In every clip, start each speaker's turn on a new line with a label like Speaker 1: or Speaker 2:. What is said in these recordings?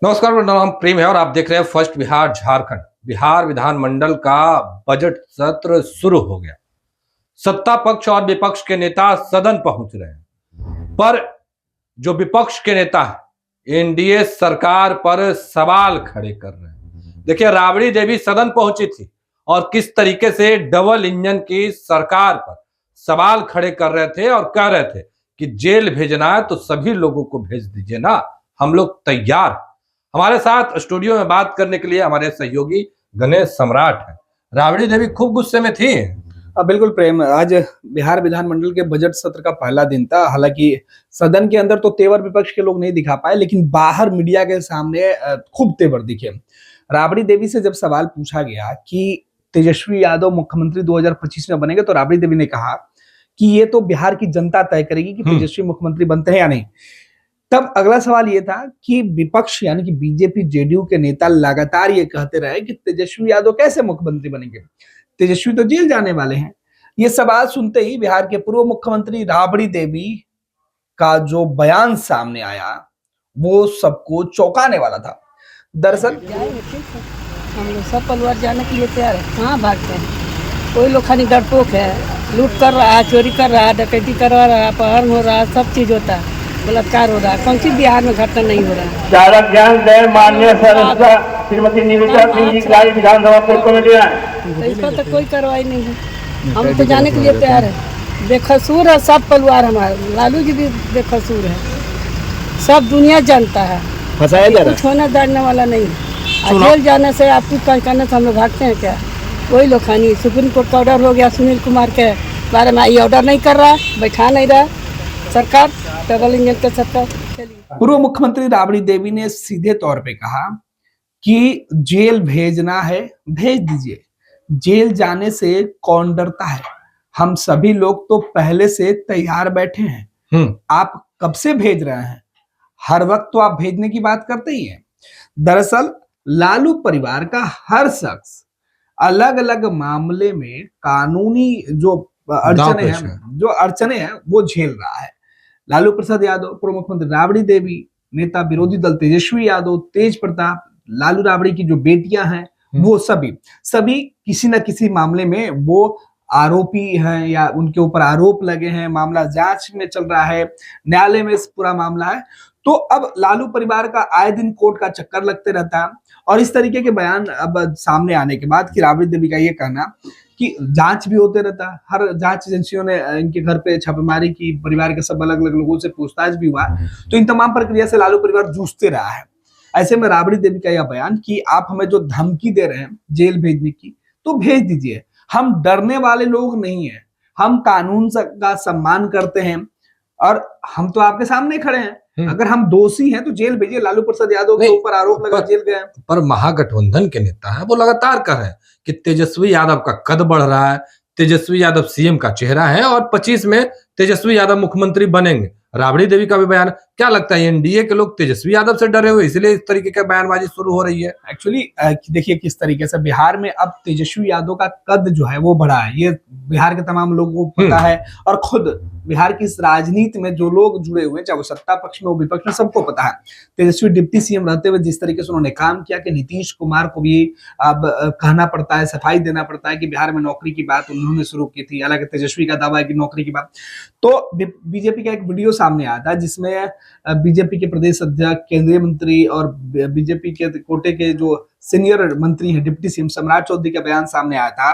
Speaker 1: नमस्कार, मेरा नाम प्रेम है और आप देख रहे हैं फर्स्ट बिहार झारखंड। बिहार विधानमंडल का बजट सत्र शुरू हो गया। सत्ता पक्ष और विपक्ष के नेता सदन पहुंच रहे हैं, पर जो विपक्ष के नेता है एनडीए सरकार पर सवाल खड़े कर रहे हैं। देखिए, राबड़ी देवी सदन पहुंची थी और किस तरीके से डबल इंजन की सरकार पर सवाल खड़े कर रहे थे और कह रहे थे कि जेल भेजना है तो सभी लोगों को भेज दीजिए ना, हम लोग तैयार हैं। हमारे साथ स्टूडियो में बात करने के लिए हमारे सहयोगी गणेश सम्राट हैं। राबड़ी देवी खूब गुस्से में थी।
Speaker 2: बिल्कुल प्रेम, आज बिहार विधानमंडल के बजट सत्र का पहला दिन था। हालांकि सदन के अंदर तो तेवर विपक्ष के लोग नहीं दिखा पाए, लेकिन बाहर मीडिया के सामने खूब तेवर दिखे। राबड़ी देवी से जब सवाल पूछा गया कि तेजस्वी यादव मुख्यमंत्री 2025 में बनेंगे, तो राबड़ी देवी ने कहा कि ये तो बिहार की जनता तय करेगी कि तेजस्वी मुख्यमंत्री बनते हैं या नहीं। तब अगला सवाल ये था कि विपक्ष यानी कि बीजेपी जेडीयू के नेता लगातार ये कहते रहे कि तेजस्वी यादव कैसे मुख्यमंत्री बनेंगे, तेजस्वी तो जेल जाने वाले हैं। ये सवाल सुनते ही बिहार के पूर्व मुख्यमंत्री राबड़ी देवी का जो बयान सामने आया वो सबको चौंकाने वाला था। दरअसल
Speaker 3: हम लोग सब परिवार जाने के लिए तैयार है, कहाँ भागते हैं। कोई लोग खाली डरपोक है, लूट कर रहा है, चोरी कर रहा है, डकैती करवा रहा है, अपहरण हो रहा है, सब चीज होता है, बलात्कार हो रहा है। कौन सी बिहार में घटना नहीं हो रहा है।
Speaker 4: चालक ज्ञान दे माननीय सदस्य श्रीमती निवेदिता सिंह जी की विधानसभा पूर्व कमेटी है।
Speaker 3: तो इसका तो कोई कार्रवाई नहीं है। हम तो जाने के लिए तैयार है। बेकसूर है सब परिवार हमारे, लालू जी भी बेकसूर है, सब दुनिया जानता है। कुछ होना डरने वाला नहीं है। जेल जाने से आप कुछ करने से हम लोग भागते हैं क्या। वही लोग खानी सुप्रीम कोर्ट का ऑर्डर हो गया, सुनील कुमार के बारे में ये ऑर्डर नहीं कर रहा है, बैठा नहीं रहा सरकार, डबल इंजन का सरकार।
Speaker 2: पूर्व मुख्यमंत्री राबड़ी देवी ने सीधे तौर पे कहा कि जेल भेजना है भेज दीजिए, जेल जाने से कौन डरता है, हम सभी लोग तो पहले से तैयार बैठे हैं। आप कब से भेज रहे हैं, हर वक्त तो आप भेजने की बात करते ही हैं। दरअसल लालू परिवार का हर शख्स अलग अलग मामले में कानूनी जो अड़चने हैं वो झेल रहा है। लालू प्रसाद यादव, पूर्व मुख्यमंत्री राबड़ी देवी, नेता विरोधी दल तेजस्वी यादव, तेज प्रताप, लालू राबड़ी की जो बेटियां हैं वो सभी किसी न किसी मामले में वो आरोपी हैं या उनके ऊपर आरोप लगे हैं, मामला जांच में चल रहा है, न्यायालय में पूरा मामला है। तो अब लालू परिवार का आए दिन कोर्ट का चक्कर लगते रहता है और इस तरीके के बयान अब सामने आने के बाद कि राबड़ी देवी का ये कहना कि जांच भी होते रहता है, हर जांच एजेंसियों ने इनके घर पे छापेमारी की, परिवार के सब अलग अलग लोगों से पूछताछ भी हुआ, तो इन तमाम प्रक्रिया से लालू परिवार जूझते रहा है। ऐसे में राबड़ी देवी का यह बयान कि आप हमें जो धमकी दे रहे हैं जेल भेजने की, तो भेज दीजिए, हम डरने वाले लोग नहीं है, हम कानून का सम्मान करते हैं और हम तो आपके सामने खड़े हैं। अगर हम दोषी हैं तो जेल भेजिए। लालू प्रसाद यादव के ऊपर आरोप लगा, जेल गए।
Speaker 1: पर महागठबंधन के नेता है वो लगातार कह रहे हैं कि तेजस्वी यादव का कद बढ़ रहा है, तेजस्वी यादव सीएम का चेहरा है और 25 में तेजस्वी यादव मुख्यमंत्री बनेंगे। राबड़ी देवी का भी बयान, क्या लगता है एनडीए के लोग तेजस्वी यादव से डरे हुए इसलिए इस तरीके का बयानबाजी शुरू हो रही है?
Speaker 2: एक्चुअली देखिए किस तरीके से बिहार में अब तेजस्वी यादव का कद जो है वो बढ़ा है, ये बिहार के तमाम लोगों को पता है और खुद बिहार की इस राजनीति में जो लोग जुड़े हुए हैं, चाहे वो सत्ता पक्ष में हो विपक्ष में, सबको पता है तेजस्वी डिप्टी सीएम रहते हुए जिस तरीके से उन्होंने काम किया कि नीतीश कुमार को भी अब कहना पड़ता है, सफाई देना पड़ता है कि बिहार में नौकरी की बात उन्होंने शुरू की थी। हालांकि तेजस्वी का दावा है कि नौकरी की बात, तो बीजेपी का एक वीडियो सामने आया था जिसमें बीजेपी के प्रदेश अध्यक्ष, केंद्रीय मंत्री और बीजेपी के कोटे के जो सीनियर मंत्री हैं डिप्टी सीएम सम्राट चौधरी का बयान सामने आया था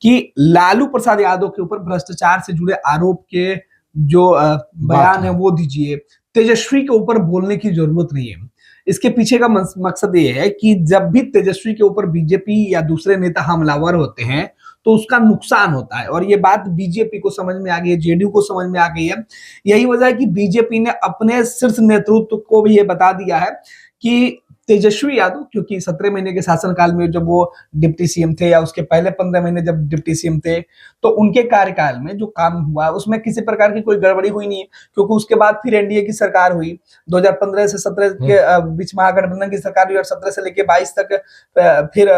Speaker 2: कि लालू प्रसाद यादव के ऊपर भ्रष्टाचार से जुड़े आरोप के जो बयान है वो दीजिए, तेजस्वी के ऊपर बोलने की जरूरत नहीं है। इसके पीछे का मकसद ये है कि जब भी तेजस्वी के ऊपर बीजेपी या दूसरे नेता हमलावर होते हैं तो उसका नुकसान होता है और ये बात बीजेपी को समझ में आ गई है, जेडीयू को समझ में आ गई है। यही वजह है कि बीजेपी ने अपने शीर्ष नेतृत्व को भी ये बता दिया है कि तेजस्वी यादव, क्योंकि 17 महीने के शासनकाल में जब वो डिप्टी सीएम थे या उसके पहले 15 महीने जब डिप्टी सीएम थे, तो उनके कार्यकाल में जो काम हुआ उसमें किसी प्रकार की कोई गड़बड़ी हुई नहीं है, क्योंकि उसके बाद फिर एनडीए की सरकार हुई 2015 से 17 के बीच महागठबंधन की सरकार हुई और 17 से लेकर 22 तक फिर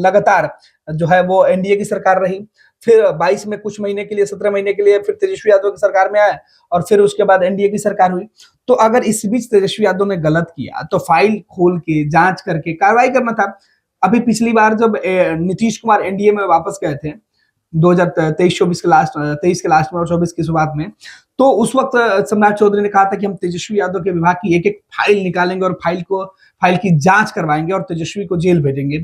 Speaker 2: लगातार जो है वो एनडीए की सरकार रही। फिर 22 में कुछ महीने के लिए, 17 महीने के लिए फिर तेजस्वी यादव की सरकार में आया, और फिर उसके बाद एनडीए की सरकार हुई। तो अगर इस बीच तेजस्वी यादव ने गलत किया तो फाइल खोल के जांच करके कार्रवाई करना था। अभी पिछली बार जब नीतीश कुमार एनडीए में वापस गए थे 2023-24 के लास्ट, 23 के लास्ट में और 24 की शुरुआत में, तो उस वक्त सम्राट चौधरी ने कहा था कि हम तेजस्वी यादव के विभाग की एक एक फाइल निकालेंगे और फाइल की जांच करवाएंगे और तेजस्वी को जेल भेजेंगे।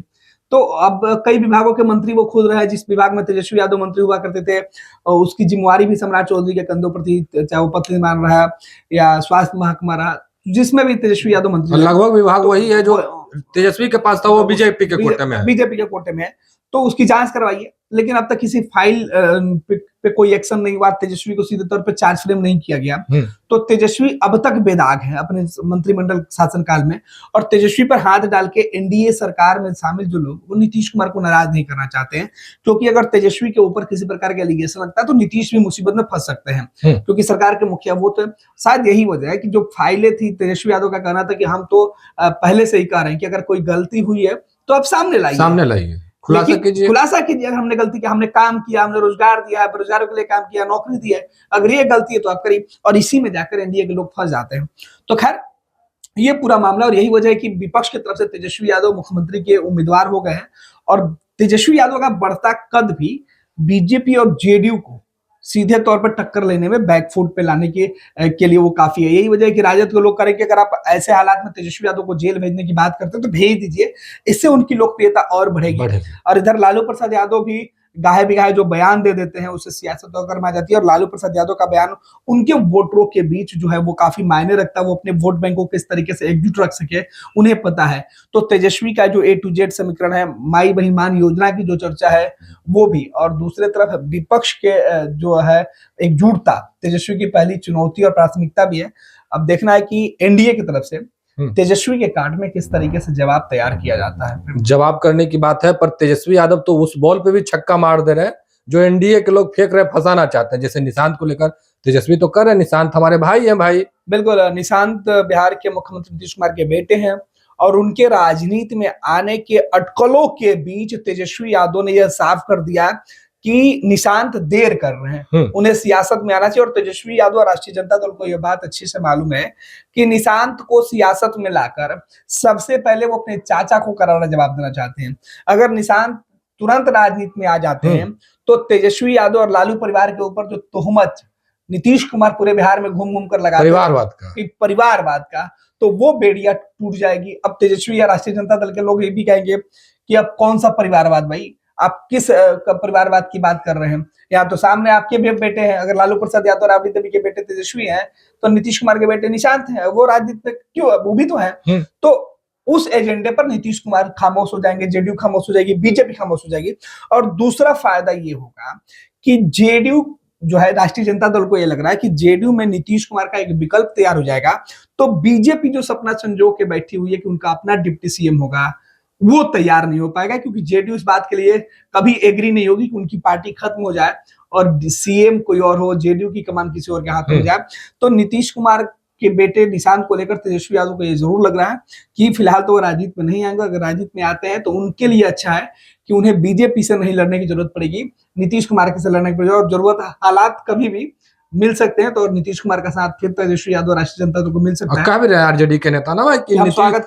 Speaker 2: तो अब कई विभागों के मंत्री वो खुद रहे, जिस विभाग में तेजस्वी यादव मंत्री हुआ करते थे और उसकी जिम्मेवारी भी सम्राट चौधरी के कंधों पर थी, चाहे वो पथ निर्माण रहा या स्वास्थ्य महकमा रहा, जिसमें भी तेजस्वी यादव मंत्री।
Speaker 1: लगभग विभाग वही है जो तेजस्वी के पास था, वो बीजेपी के कोटे में है।
Speaker 2: बीजेपी के कोटे में है, तो उसकी जांच करवाइए। लेकिन अब तक किसी फाइल पे कोई एक्शन नहीं हुआ, तेजस्वी को सीधे तौर पे चार्ज फ्रेम नहीं किया गया। तो तेजस्वी अब तक बेदाग है अपने मंत्रिमंडल शासनकाल में, और तेजस्वी पर हाथ डाल के एनडीए सरकार में शामिल जो लोग, वो नीतीश कुमार को नाराज नहीं करना चाहते हैं, क्योंकि अगर तेजस्वी के ऊपर किसी प्रकार का एलिगेशन लगता है तो नीतीश भी मुसीबत में फंस सकते हैं, क्योंकि सरकार के मुखिया वो तो शायद यही वजह है कि जो फाइलें थी, तेजस्वी यादव का कहना था कि हम तो पहले से ही कह रहे हैं कि अगर कोई गलती हुई है तो आप सामने लाइए, खुलासा कीजिए। अगर हमने गलती किया, हमने काम किया, हमने रोजगार दिया है, बेरोजगारों के लिए काम किया, नौकरी दी है, अगर ये गलती है तो आप करिए। और इसी में जाकर एनडीए के लोग फंस जाते हैं। तो खैर ये पूरा मामला, और यही वजह है कि विपक्ष की तरफ से तेजस्वी यादव मुख्यमंत्री के उम्मीदवार हो गए हैं, और तेजस्वी यादव का बढ़ता कद भी बीजेपी और जेडीयू को सीधे तौर पर टक्कर लेने में, बैकफुट पे लाने के लिए वो काफी है। यही वजह है कि राजद के लोग करें कि अगर आप ऐसे हालात में तेजस्वी यादव को जेल भेजने की बात करते हैं तो भेज दीजिए, इससे उनकी लोकप्रियता और बढ़ेगी। और इधर लालू प्रसाद यादव भी गाहे बिगाहे जो बयान दे देते हैं उससे सियासत गर्म आ जाती है, और लालू प्रसाद यादव का बयान उनके वोटरों के बीच जो है वो काफी मायने रखता है। वो अपने वोट बैंक को किस तरीके से एकजुट रख सके उन्हें पता है। तो तेजस्वी का जो A to Z समीकरण है, माई बहिमान योजना की जो चर्चा है वो भी, और दूसरे तरफ विपक्ष के जो है एकजुटता तेजस्वी की पहली चुनौती और प्राथमिकता भी है। अब देखना है कि एनडीए की तरफ से तेजस्वी के कांड में किस तरीके से जवाब तैयार किया जाता है।
Speaker 1: जवाब करने की बात है, पर तेजस्वी यादव तो उस बॉल पे भी छक्का मार दे रहे हैं जो एनडीए के लोग फेंक रहे, फंसाना चाहते हैं। जैसे निशांत को लेकर तेजस्वी तो कर रहे हैं, निशांत हमारे भाई हैं भाई।
Speaker 2: बिल्कुल, निशांत बिहार के मुख्यमंत्री नीतीश कुमार के बेटे हैं, और उनके राजनीति में आने के अटकलों के बीच तेजस्वी यादव ने यह साफ कर दिया कि निशांत देर कर रहे हैं, उन्हें सियासत में आना चाहिए। और तेजस्वी यादव राष्ट्रीय जनता दल को यह बात अच्छी से मालूम है कि निशांत को सियासत में लाकर सबसे पहले वो अपने चाचा को करारा जवाब देना चाहते हैं। अगर निशांत तुरंत राजनीति में आ जाते हैं तो तेजस्वी यादव और लालू परिवार के ऊपर जो तोहमत नीतीश कुमार पूरे बिहार में घूम घूम कर लगाते हैं परिवारवाद का, तो वो बेड़िया टूट जाएगी। अब तेजस्वी या राष्ट्रीय जनता दल के लोग ये भी कहेंगे कि अब कौन सा परिवारवाद भाई, आप किस परिवारवाद की बात कर रहे हैं? यहाँ तो सामने आपके भी बेटे हैं, अगर लालू प्रसाद यादव और राबड़ी देवी के बेटे तेजस्वी हैं तो नीतीश कुमार के बेटे निशांत हैं, वो राजनीति में क्यों, वो भी तो हैं। तो उस एजेंडे पर नीतीश कुमार खामोश हो जाएंगे, जेडीयू खामोश हो जाएगी, बीजेपी खामोश हो जाएगी। और दूसरा फायदा ये होगा कि जेडीयू जो है, राष्ट्रीय जनता दल को ये लग रहा है कि जेडीयू में नीतीश कुमार का एक विकल्प तैयार हो जाएगा, तो बीजेपी जो सपना संजो के बैठी हुई है कि उनका अपना डिप्टी सीएम होगा, वो तैयार नहीं हो पाएगा, क्योंकि जेडीयू इस बात के लिए कभी एग्री नहीं होगी कि उनकी पार्टी खत्म हो जाए और सीएम कोई और हो, जेडीयू की कमान किसी और के हाथ में जाए। तो नीतीश कुमार के बेटे निशांत को लेकर तेजस्वी यादव को ये जरूर लग रहा है कि फिलहाल तो वो राजनीति में नहीं आएंगे, अगर राजनीति में आते हैं तो उनके लिए अच्छा है कि उन्हें बीजेपी से नहीं लड़ने की जरूरत पड़ेगी, नीतीश कुमार के से लड़ने की पड़ेगी। और जरूरत हालात कभी भी मिल सकते हैं तो नीतीश कुमार का साथ फिर तेजस्वी यादव राष्ट्रीय जनता दल को मिल सकता है।
Speaker 1: कह भी रहे आरजेडी के नेता ना भाई कि स्वागत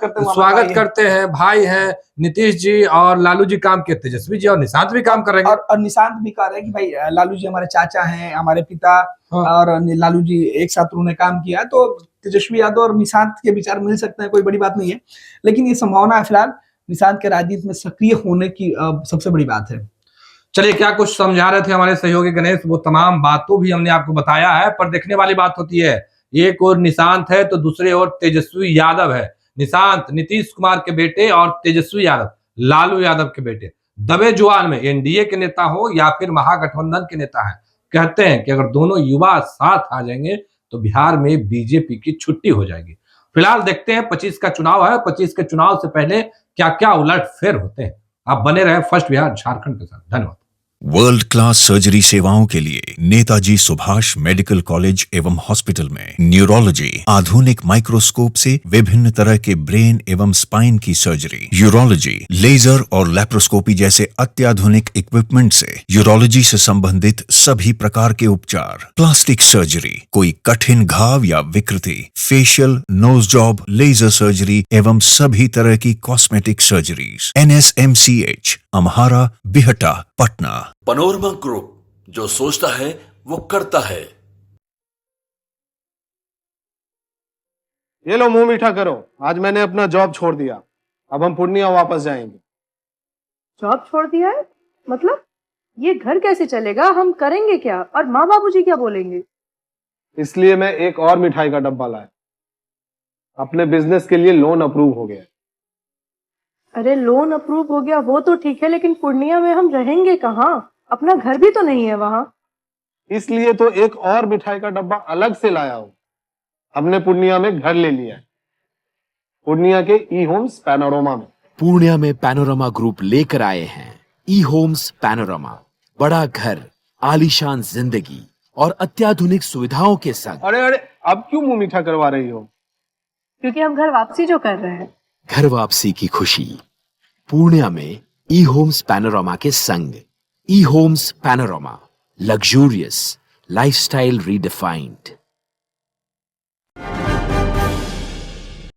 Speaker 1: करते हैं, भाई हैं नीतीश जी और लालू जी काम किए, तेजस्वी जी और निशांत भी काम करेंगे।
Speaker 2: और निशांत भी कह रहे हैं कि भाई लालू जी हमारे चाचा हैं, हमारे पिता, और लालू जी एक साथ उन्होंने काम किया, तो तेजस्वी यादव और निशांत के विचार मिल सकते हैं, कोई बड़ी बात नहीं है। लेकिन ये संभावना है फिलहाल निशांत के राजनीति में सक्रिय होने की सबसे बड़ी बात है।
Speaker 1: चलिए, क्या कुछ समझा रहे थे हमारे सहयोगी गणेश, वो तमाम बातों भी हमने आपको बताया है। पर देखने वाली बात होती है, एक और निशांत है तो दूसरे ओर तेजस्वी यादव है। निशांत नीतीश कुमार के बेटे और तेजस्वी यादव लालू यादव के बेटे, दबे जुआन में एनडीए के नेता हो या फिर महागठबंधन के नेता है। कहते हैं कि अगर दोनों युवा साथ आ जाएंगे तो बिहार में बीजेपी की छुट्टी हो जाएगी। फिलहाल देखते हैं, 25 का चुनाव है, 25 के चुनाव से पहले क्या क्या उलट फेर होते हैं। आप बने रहे फर्स्ट बिहार झारखंड के साथ। धन्यवाद।
Speaker 5: वर्ल्ड क्लास सर्जरी सेवाओं के लिए नेताजी सुभाष मेडिकल कॉलेज एवं हॉस्पिटल में न्यूरोलॉजी, आधुनिक माइक्रोस्कोप से विभिन्न तरह के ब्रेन एवं स्पाइन की सर्जरी, यूरोलॉजी, लेजर और लैप्रोस्कोपी जैसे अत्याधुनिक इक्विपमेंट से यूरोलॉजी से संबंधित सभी प्रकार के उपचार, प्लास्टिक सर्जरी, कोई कठिन घाव या विकृति, facial, nose job, laser surgery एवं सभी तरह की cosmetic surgeries. NSMCH, Amhara, Bihta, Patna.
Speaker 6: Panorama group, जो सोचता है वो करता है।
Speaker 7: ये लो मुंह मीठा करो, आज मैंने अपना जॉब छोड़ दिया, अब हम पूर्णिया वापस जाएंगे।
Speaker 8: जॉब छोड़ दिया है? मतलब ये घर कैसे चलेगा? हम करेंगे क्या? और माँ बाबूजी क्या बोलेंगे?
Speaker 7: इसलिए मैं एक और मिठाई का डब्बा लाया। अपने बिजनेस के लिए लोन अप्रूव हो गया।
Speaker 8: अरे लोन अप्रूव हो गया वो तो ठीक है, लेकिन पूर्णिया में हम रहेंगे कहाँ? अपना घर भी तो नहीं है वहाँ।
Speaker 7: इसलिए तो एक और मिठाई का डब्बा अलग से लाया हूँ। हमने पूर्णिया में घर ले लिया है, पूर्णिया के ई होम्स पैनोरमा में।
Speaker 9: पूर्णिया में पैनोरमा ग्रुप लेकर आए हैं ई होम्स पैनोरमा। बड़ा घर, आलीशान जिंदगी और अत्याधुनिक सुविधाओं के संग।
Speaker 7: अरे अरे, अब क्यों मुंह मीठा करवा रही हो?
Speaker 8: क्योंकि हम घर वापसी जो कर रहे हैं।
Speaker 9: घर वापसी की खुशी पूर्णिया में ई होम्स पैनोरमा के संग। ई Homes Panorama, luxurious lifestyle redefined.